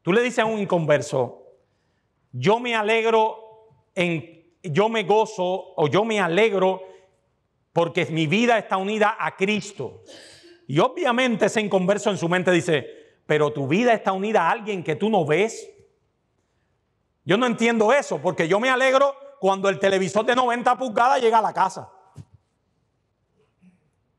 Tú le dices a un inconverso, yo me gozo o yo me alegro porque mi vida está unida a Cristo. Y obviamente ese inconverso en su mente dice, pero tu vida está unida a alguien que tú no ves. Yo no entiendo eso, porque yo me alegro cuando el televisor de 90 pulgadas llega a la casa.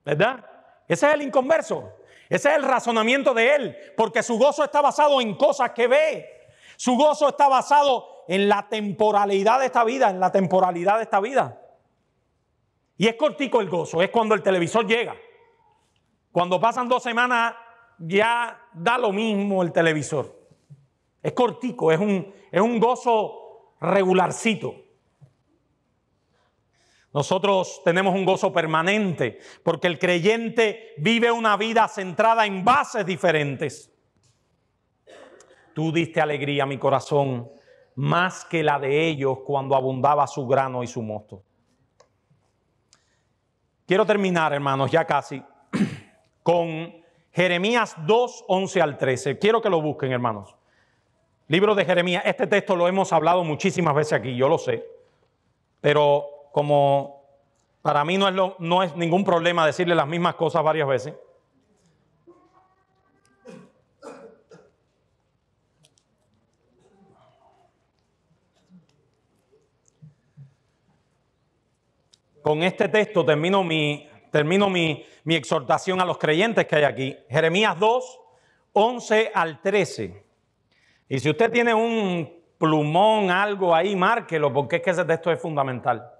¿Verdad? Ese es el inconverso. Ese es el razonamiento de él, porque su gozo está basado en cosas que ve. Su gozo está basado en la temporalidad de esta vida, Y es cortico el gozo, es cuando el televisor llega. Cuando pasan 2 semanas ya da lo mismo el televisor. Es cortico, es un gozo regularcito. Nosotros tenemos un gozo permanente porque el creyente vive una vida centrada en bases diferentes. tú diste alegría a mi corazón, más que la de ellos cuando abundaba su grano y su mosto. Quiero terminar, hermanos, ya casi, con Jeremías 2, 11 al 13. Quiero que lo busquen, hermanos. Libro de Jeremías. Este texto lo hemos hablado muchísimas veces aquí, yo lo sé. Pero como para mí no es ningún problema decirle las mismas cosas varias veces. Con este texto termino mi exhortación a los creyentes que hay aquí. Jeremías 2, 11 al 13. Y si usted tiene un plumón, algo ahí, márquelo, porque es que ese texto es fundamental.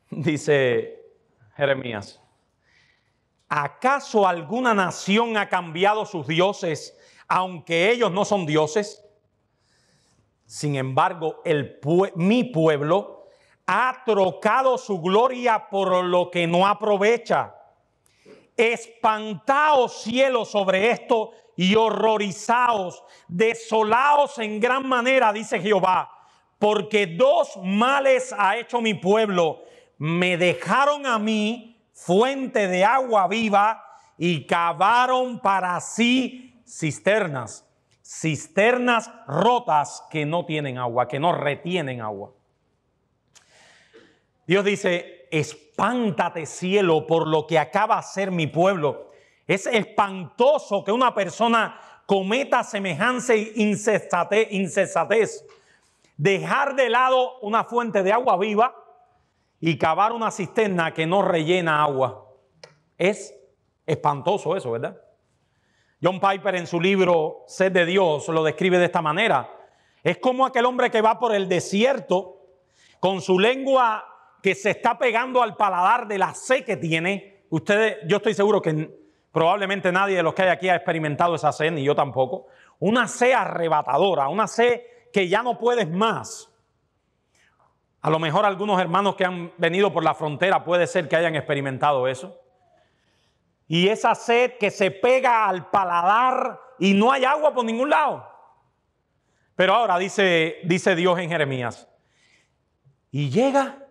Dice Jeremías: ¿acaso alguna nación ha cambiado sus dioses, aunque ellos no son dioses? Sin embargo, mi pueblo ha trocado su gloria por lo que no aprovecha. Espantaos, cielos, sobre esto y horrorizaos, desolaos en gran manera, dice Jehová, porque dos males ha hecho mi pueblo. Me dejaron a mí fuente de agua viva y cavaron para sí cisternas rotas que no tienen agua, que no retienen agua. Dios dice: espántate, cielo, por lo que acaba de hacer mi pueblo. Es espantoso que una persona cometa semejante insensatez. Dejar de lado una fuente de agua viva y cavar una cisterna que no rellena agua. Es espantoso eso, ¿verdad? John Piper, en su libro Sed de Dios, lo describe de esta manera. Es como aquel hombre que va por el desierto con su lengua que se está pegando al paladar de la sed que tiene. Ustedes, yo estoy seguro que probablemente nadie de los que hay aquí ha experimentado esa sed, ni yo tampoco. Una sed arrebatadora, una sed que ya no puedes más. A lo mejor algunos hermanos que han venido por la frontera puede ser que hayan experimentado eso. Y esa sed que se pega al paladar y no hay agua por ningún lado. Pero ahora dice Dios en Jeremías: y llega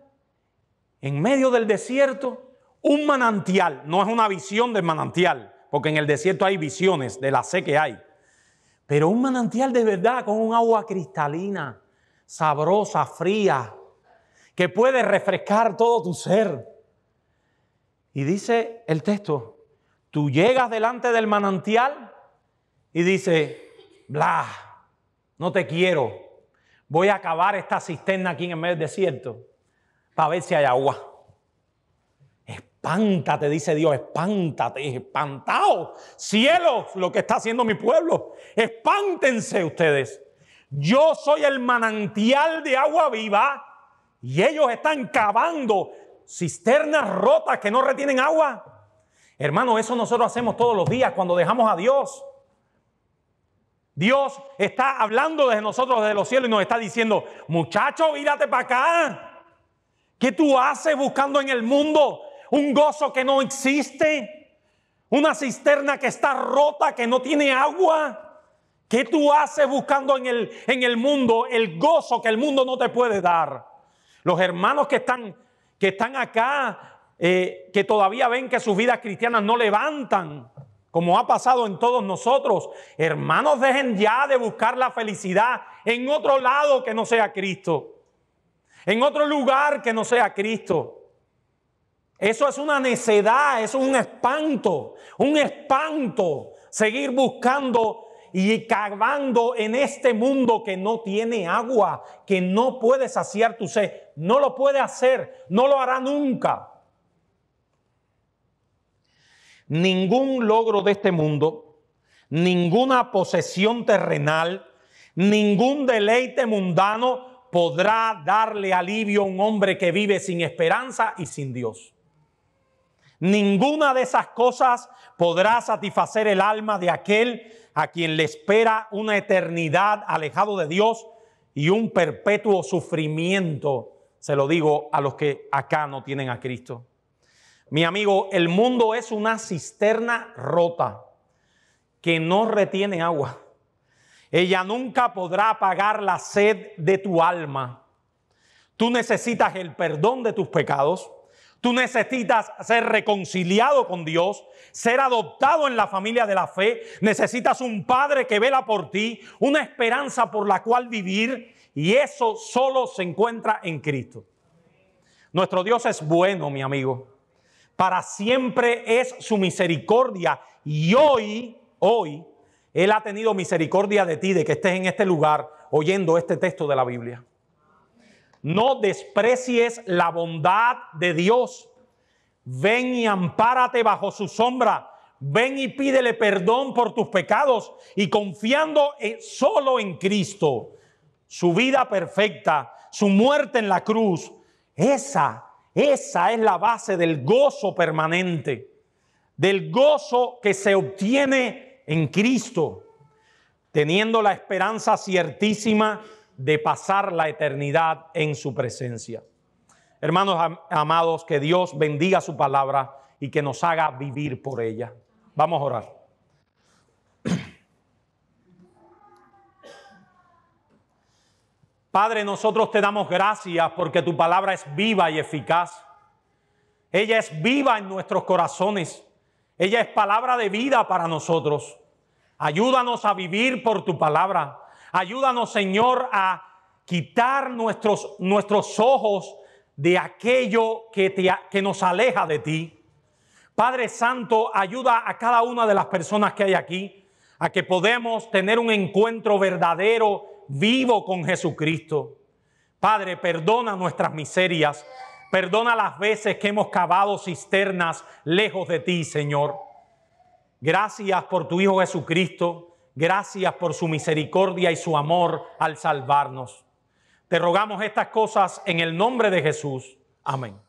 en medio del desierto un manantial. No es una visión del manantial, porque en el desierto hay visiones de la sed que hay. Pero un manantial de verdad, con un agua cristalina, sabrosa, fría, que puede refrescar todo tu ser. Y dice el texto: tú llegas delante del manantial y dice: bla, no te quiero. Voy a cavar esta cisterna aquí en el medio del desierto para ver si hay agua. Espántate, dice Dios, espántate, espantaos, cielos, lo que está haciendo mi pueblo. Espántense ustedes. Yo soy el manantial de agua viva y ellos están cavando cisternas rotas que no retienen agua. Hermano, eso nosotros hacemos todos los días cuando dejamos a Dios. Dios está hablando desde nosotros, desde los cielos, y nos está diciendo: muchacho, vírate para acá. ¿Qué tú haces buscando en el mundo un gozo que no existe? Una cisterna que está rota, que no tiene agua. ¿Qué tú haces buscando en el mundo el gozo que el mundo no te puede dar? Los hermanos que están acá, que todavía ven que sus vidas cristianas no levantan, como ha pasado en todos nosotros. Hermanos, dejen ya de buscar la felicidad en otro lado que no sea Cristo. En otro lugar que no sea Cristo. Eso es una necedad, eso es un espanto. Seguir buscando y cavando en este mundo que no tiene agua, que no puede saciar tu sed. No lo puede hacer, no lo hará nunca. Ningún logro de este mundo, ninguna posesión terrenal, ningún deleite mundano podrá darle alivio a un hombre que vive sin esperanza y sin Dios. Ninguna de esas cosas podrá satisfacer el alma de aquel a quien le espera una eternidad alejado de Dios y un perpetuo sufrimiento. Se lo digo a los que acá no tienen a Cristo. Mi amigo, el mundo es una cisterna rota que no retiene agua. Ella nunca podrá apagar la sed de tu alma. Tú necesitas el perdón de tus pecados. Tú necesitas ser reconciliado con Dios, ser adoptado en la familia de la fe. Necesitas un Padre que vela por ti, una esperanza por la cual vivir, y eso solo se encuentra en Cristo. Nuestro Dios es bueno, mi amigo. Para siempre es su misericordia, y hoy Él ha tenido misericordia de ti, de que estés en este lugar oyendo este texto de la Biblia. No desprecies la bondad de Dios. Ven y ampárate bajo su sombra. Ven y pídele perdón por tus pecados y confiando solo en Cristo, su vida perfecta, su muerte en la cruz. Esa es la base del gozo permanente, del gozo que se obtiene en Cristo, teniendo la esperanza ciertísima de pasar la eternidad en su presencia. Hermanos amados, que Dios bendiga su palabra y que nos haga vivir por ella. Vamos a orar. Padre, nosotros te damos gracias porque tu palabra es viva y eficaz. Ella es viva en nuestros corazones. Ella es palabra de vida para nosotros. Ayúdanos a vivir por tu palabra. Ayúdanos, Señor, a quitar nuestros ojos de aquello que nos aleja de ti. Padre Santo, ayuda a cada una de las personas que hay aquí a que podamos tener un encuentro verdadero, vivo con Jesucristo. Padre, perdona nuestras miserias. Perdona las veces que hemos cavado cisternas lejos de ti, Señor. Gracias por tu Hijo Jesucristo. Gracias por su misericordia y su amor al salvarnos. Te rogamos estas cosas en el nombre de Jesús. Amén.